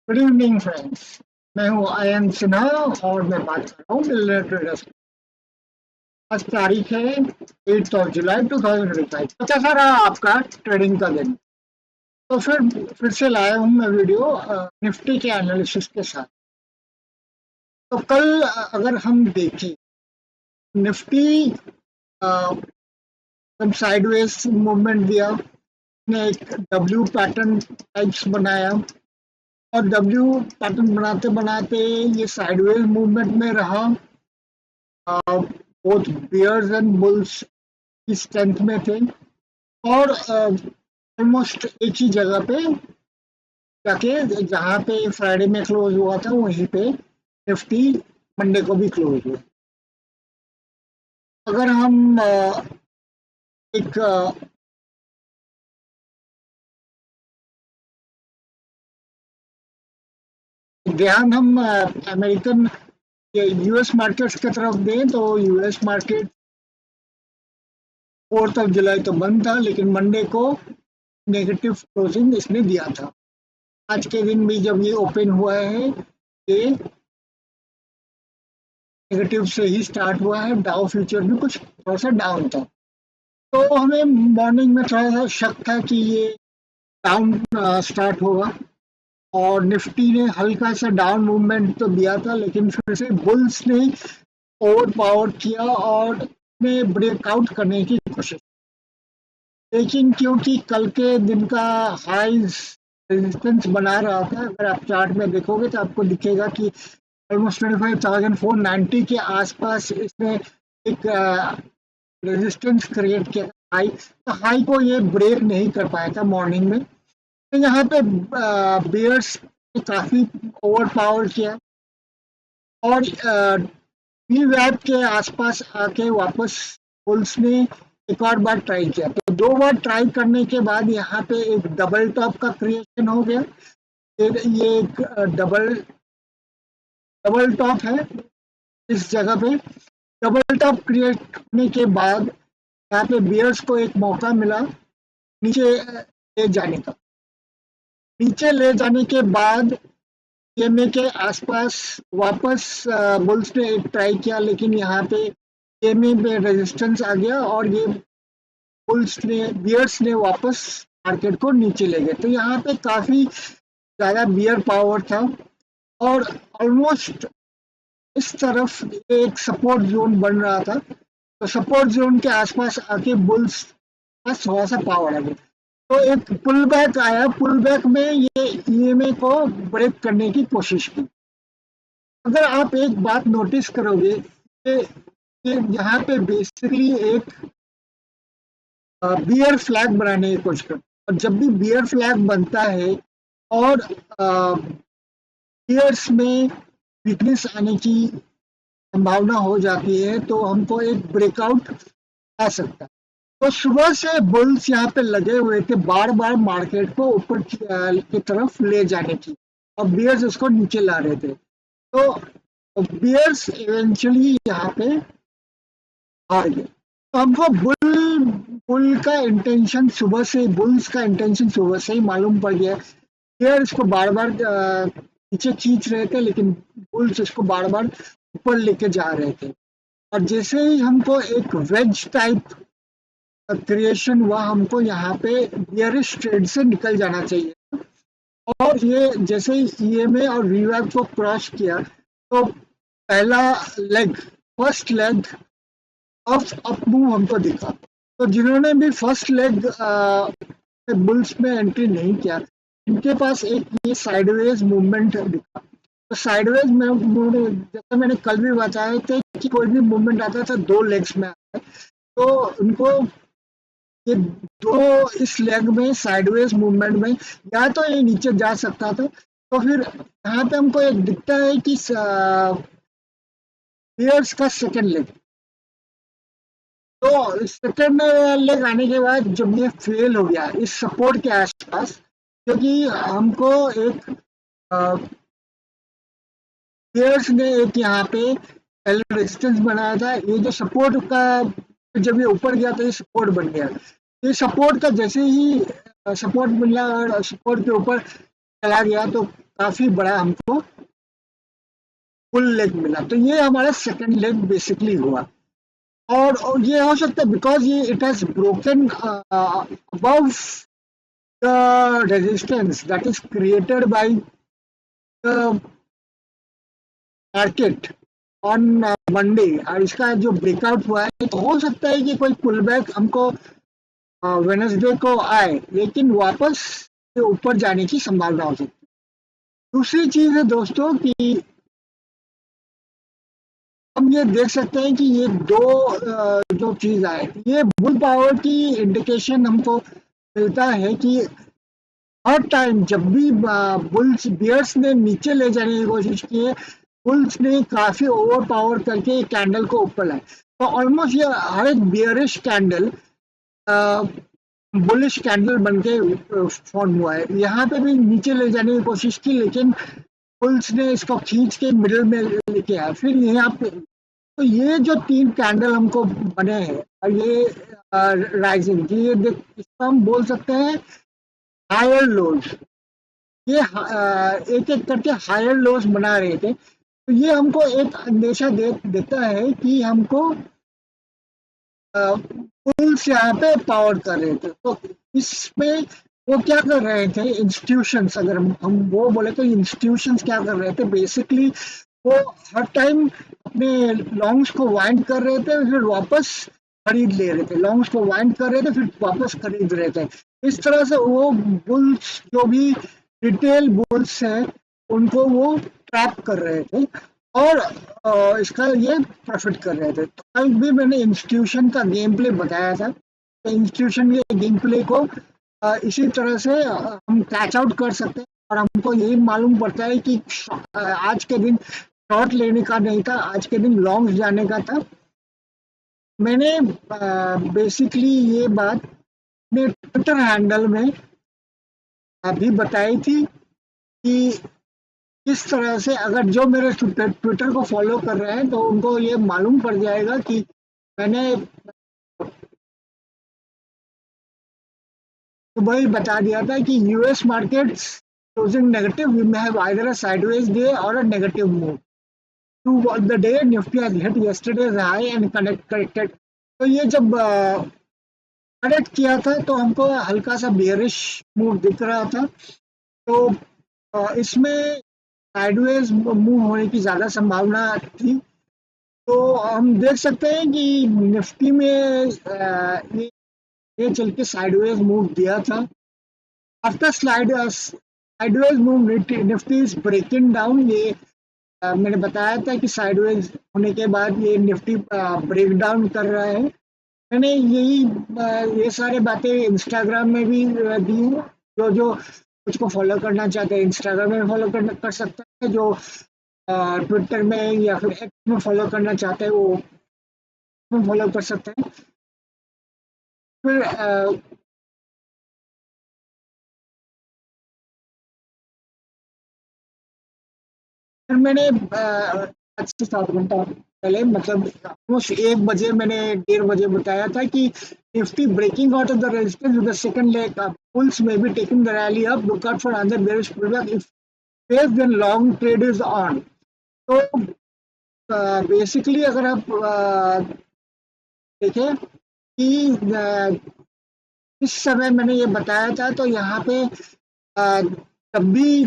Good evening friends. मैं हूं ion Sinha और मैं बात कर रहा हूँ मिलियनेयर ट्रेडर्स। आज तारीख है 8 जुलाई 2025। कैसा रहा आपका ट्रेडिंग का दिन? तो फिर से लाया हूँ मैं वीडियो निफ्टी के एनालिसिस के साथ। तो कल अगर हम देखें निफ्टी जब साइडवेज मूवमेंट दिया, ने एक डब्ल्यू पैटर्न टाइप्स बनाया और डब्ल्यू पैटर्न बनाते बनाते ये साइडवेज मूवमेंट में रहा। बोथ बियर्स एंड बुल्स की स्ट्रेंथ में थे और ऑलमोस्ट एक ही जगह पे जाके जहाँ पे फ्राइडे में क्लोज हुआ था वहीं पे निफ्टी मंडे को भी क्लोज हुआ। अगर हम एक ध्यान हम अमेरिकन यूएस मार्केट्स की तरफ दें तो यूएस मार्केट 4 जुलाई तो बंद था, लेकिन मंडे को नेगेटिव क्लोजिंग इसने दिया था। आज के दिन भी जब ये ओपन हुआ है ये नेगेटिव से ही स्टार्ट हुआ है। डाउ फ्यूचर भी कुछ थोड़ा सा डाउन था, तो हमें मॉर्निंग में थोड़ा सा शक था कि ये डाउन स्टार्ट होगा और निफ्टी ने हल्का सा डाउन मूवमेंट तो दिया था, लेकिन फिर से बुल्स ने ओवर पावर किया और में ब्रेकआउट करने की कोशिश। लेकिन क्योंकि कल के दिन का हाइज रेजिस्टेंस बना रहा था, अगर आप चार्ट में देखोगे तो आपको दिखेगा कि ऑलमोस्ट 25,490 के आसपास इसने एक रेजिस्टेंस क्रिएट किया। हाई तो हाई को ये ब्रेक नहीं कर पाया था मॉर्निंग में। तो यहाँ पे बियर्स ने काफी ओवर पावर किया और वैप के आसपास आके वापस बुल्स ने एक और बार ट्राई किया। तो दो बार ट्राई करने के बाद यहाँ पे एक डबल टॉप का क्रिएशन हो गया। फिर ये एक डबल टॉप है इस जगह पे। डबल टॉप क्रिएट होने के बाद यहाँ पे बियर्स को एक मौका मिला नीचे ले जाने का। नीचे ले जाने के बाद ईएमए के आसपास वापस बुल्स ने एक ट्राई किया, लेकिन यहाँ पे ईएमए पे रेजिस्टेंस आ गया और ये बुल्स ने बियर्स ने वापस मार्केट को नीचे ले गए। तो यहाँ पे काफी ज्यादा बियर पावर था और ऑलमोस्ट इस तरफ एक सपोर्ट जोन बन रहा था। तो सपोर्ट जोन के आसपास आके बुल्स का थोड़ा सा पावर आ गया, तो एक पुल बैक आया। पुल बैक में ये ईएमए को ब्रेक करने की कोशिश की। अगर आप एक बात नोटिस करोगे कि यहाँ पे बेसिकली एक बियर फ्लैग बनाने की कोशिश करते, और जब भी बियर फ्लैग बनता है और बियर्स में वीकनेस आने की संभावना हो जाती है तो हमको एक ब्रेकआउट आ सकता है। तो सुबह से बुल्स यहाँ पे लगे हुए थे बार बार मार्केट को ऊपर की तरफ ले जाने की, और बियर्स उसको नीचे ला रहे थे। तो बियर्स इवेंचुअली यहाँ पे हार गए। तो हमको बुल का इंटेंशन सुबह से बुल्स का इंटेंशन सुबह से ही मालूम पड़ गया। बियर इसको बार बार नीचे खींच रहे थे, लेकिन बुल्स इसको बार बार ऊपर लेके जा रहे थे। और जैसे ही हमको एक वेज टाइप क्रिएशन हुआ, हमको यहाँ पे बियरिश ट्रेड से निकल जाना चाहिए। और ये जैसे ही ईएमए और वीवैप को क्रॉस किया तो पहला leg first leg of up move हमको दिखा। तो जिन्होंने भी फर्स्ट लेग बुल्स में एंट्री नहीं किया, इनके पास एक ये साइडवेज मूवमेंट दिखा। तो साइडवेज में जैसे मैंने कल भी बताया था कि कोई भी मूवमेंट आता था दो लेग्स में आता है, तो उनको ये दो इस लेग में साइडवेज मूवमेंट में या तो ये नीचे जा सकता था। तो फिर यहाँ पे हमको एक दिखता है कि बियर्स का सेकंड लेग। तो सेकंड लेग आने के बाद जब ये फेल हो गया इस सपोर्ट के आसपास, क्योंकि हमको एक बियर्स ने एक यहाँ पे रेजिस्टेंस बनाया था। ये जो सपोर्ट का जब ये ऊपर गया तो ये सपोर्ट बन गया। ये सपोर्ट का जैसे ही सपोर्ट मिला और सपोर्ट के ऊपर चला गया तो काफी बड़ा हमको फुल लेग मिला, तो ये हमारा सेकंड लेग बेसिकली हुआ। और ये हो सकता है बिकॉज ये it has broken above the resistance that is created by the market on Monday, और इसका जो ब्रेकआउट हुआ है तो हो सकता है कि कोई पुल बैक हमको वेडनेसडे को आए, लेकिन वापस से ऊपर जाने की संभावना हो सकती है। दूसरी चीज है दोस्तों कि हम ये देख सकते हैं कि ये दो जो चीज आए, ये बुल पावर की इंडिकेशन हमको मिलता है कि हर टाइम जब भी बुल्स बियर्स ने नीचे ले जाने की कोशिश की है, बुल्स ने काफी ओवर पावर करके कैंडल को ऊपर लाए। तो ऑलमोस्ट ये हर एक बियरिश कैंडल बुलिश कैंडल बन के फॉर्म हुआ है। यहाँ पे भी नीचे ले जाने की कोशिश की, लेकिन बुल्स ने इसको खींच के मिडिल में लेके आया। फिर यहाँ पे तो ये जो तीन कैंडल हमको बने हैं, और ये राइजिंग, ये देख इसको हम बोल सकते हैं हायर लोज। ये एक एक करके हायर लोज बना रहे थे, तो ये हमको एक अंदेशा देता है कि हमको पुल्स यहाँ पे पावर कर रहे थे। तो इसमें वो क्या कर रहे थे, इंस्टीट्यूशंस, अगर हम वो बोले तो इंस्टीट्यूशंस क्या कर रहे थे बेसिकली, वो हर टाइम अपने लॉन्ग्स को वाइंड कर रहे थे, फिर वापस खरीद ले रहे थे, लॉन्ग्स को वाइंड कर रहे थे, फिर वापस खरीद रहे थे। इस तरह से वो बुल्स जो भी रिटेल बुल्स हैं उनको वो ट्रैप कर रहे थे, और इसका ये प्रॉफिट कर रहे थे। तो कल भी मैंने इंस्टीट्यूशन का गेम प्ले बताया था, तो इंस्टीट्यूशन के गेम प्ले को इसी तरह से हम कैच आउट कर सकते हैं, और हमको यही मालूम पड़ता है कि आज के दिन शॉर्ट लेने का नहीं था, आज के दिन लॉन्ग जाने का था। मैंने बेसिकली ये बात अपने ट्विटर हैंडल में अभी बताई थी कि किस तरह से अगर जो मेरे ट्विटर को फॉलो कर रहे हैं तो उनको ये मालूम पड़ जाएगा कि मैंने सुबह ही बता दिया था कि US markets closing negative, we may have either a sideways day और a negative move through the day. Nifty has hit yesterday's high and corrected. तो ये जब करेक्ट किया था तो हमको हल्का सा बेयरिश मूव दिख रहा था, तो इसमें साइडवेज मूव होने की ज़्यादा संभावना थी। तो हम देख सकते हैं कि निफ्टी में ये चल के साइडवेज मूव दिया था। After sideways move Nifty is breaking down. ये मैंने बताया था कि साइडवेज होने के बाद ये निफ्टी ब्रेक डाउन कर रहा है। मैंने ये सारे बातें इंस्टाग्राम में भी दी हैं। जो जो मुझको फॉलो करना चाहते हैं इंस्टाग्राम में फॉलो कर सकते हैं, जो ट्विटर में या फिर एक्स में फॉलो करना चाहते हैं वो में फॉलो कर सकते हैं। फिर मैंने आज से 7 घंटा पहले, मतलब ऑलमोस्ट 1 बजे, मैंने 1:30 बजे बताया था कि Nifty breaking out of the resistance with the second leg up, bulls may be taking the rally up, look out for another bearish pullback if face then long trade is on. तो basically अगर आप देखें कि इस समय मैंने ये बताया था, तो यहाँ पे तब भी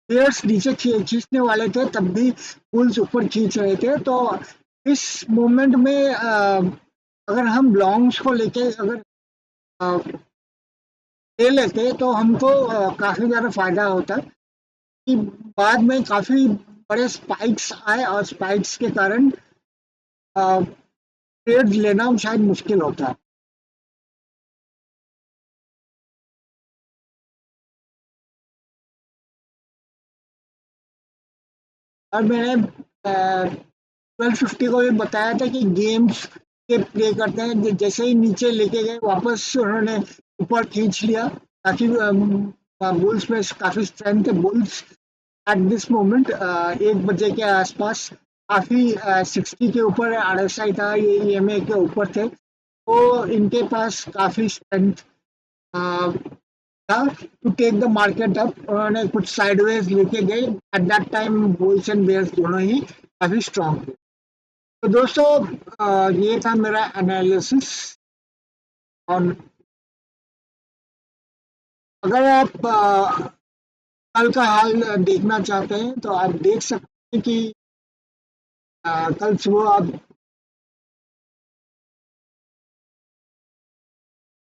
प्लेयर्स नीचे खींचने वाले थे, तब भी बुल्स ऊपर खींच रहे थे। तो इस मोमेंट में अगर हम लॉन्ग्स को लेके अगर ले लेते तो हमको काफी ज्यादा फायदा होता, कि बाद में काफी बड़े स्पाइक्स आए और स्पाइक्स के कारण ट्रेड लेना शायद मुश्किल होता है। और मैंने 1250 को भी बताया था कि गेम्स के प्ले करते हैं, जैसे ही नीचे लेके गए वापस उन्होंने ऊपर खींच लिया, ताकि बुल्स में काफी स्ट्रेंथ है। बुल्स एट दिस मोमेंट 1 बजे के आसपास काफी 60 के ऊपर RSI था, ये EMA के ऊपर थे, तो इनके पास काफी स्ट्रेंथ था to take the market up, उन्होंने कुछ साइडवेज लेके गए। At that time bulls and bears दोनों ही काफी स्ट्रांग थे। तो दोस्तों ये था मेरा एनालिसिस ऑन। अगर आप कल का हाल देखना चाहते हैं तो आप देख सकते हैं कि कल सुबह आप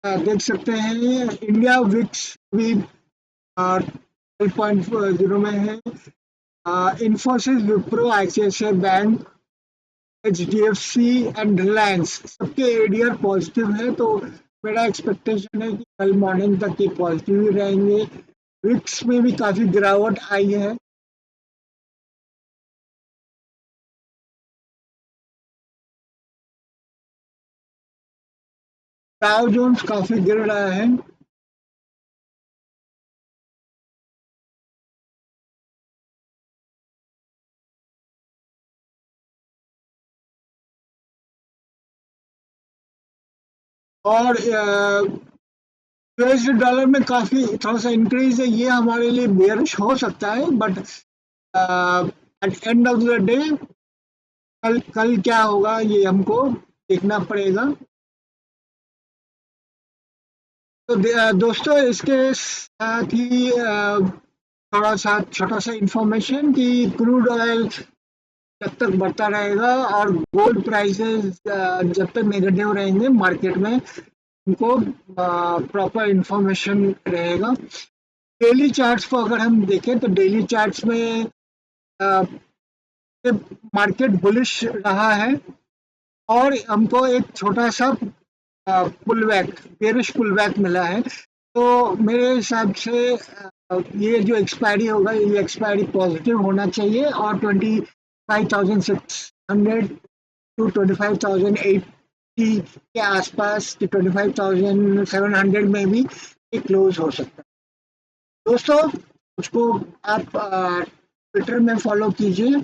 देख सकते हैं इंडिया विक्स भी 12.0 में है। Infosys, Wipro, ICICI bank, HDFC and Reliance सबके एडीआर पॉजिटिव है। तो मेरा एक्सपेक्टेशन है कि कल मॉर्निंग तक ये पॉजिटिव ही रहेंगे। विक्स में भी काफी गिरावट आई है। डाउ जोन्स काफी गिर रहा है। और यूएस डॉलर में काफी थोड़ा सा इंक्रीज है, ये हमारे लिए बेयरिश हो सकता है। But at end of the day कल कल क्या होगा ये हमको देखना पड़ेगा। तो दोस्तों इसके साथ ही थोड़ा सा छोटा सा इंफॉर्मेशन कि क्रूड ऑयल जब तक बढ़ता रहेगा और गोल्ड प्राइसेस जब तक नेगेटिव रहेंगे मार्केट में, उनको प्रॉपर इंफॉर्मेशन रहेगा। डेली चार्ट्स को अगर हम देखें तो डेली चार्ट्स में मार्केट बुलिश रहा है और हमको एक छोटा सा pull back, bearish pull back मिला है। तो मेरे हिसाब से ये जो एक्सपायरी होगा ये एक्सपायरी पॉजिटिव होना चाहिए और 25,600 टू 25,080 के आसपास कि 25,700 में भी ये क्लोज हो सकता है। दोस्तों उसको आप ट्विटर में फॉलो कीजिए।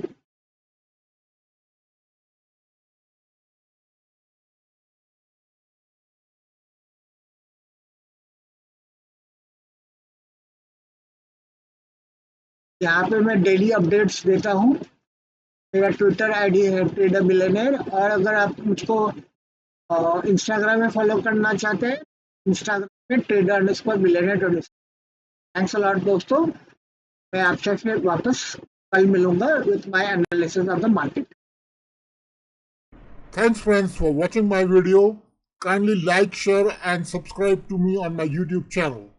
यहाँ पे मैं डेली अपडेट्स देता हूँ। मेरा ट्विटर आईडी है ट्रेडर बिलियनर। और अगर आप मुझको इंस्टाग्राम में फॉलो करना चाहते हैं, इंस्टाग्राम में trader underscore billionaire. Thanks a lot दोस्तों। मैं आपसे फिर वापस कल मिलूंगा with my analysis of the market. Thanks friends for watching my video. Kindly like, share and subscribe to me on my YouTube channel.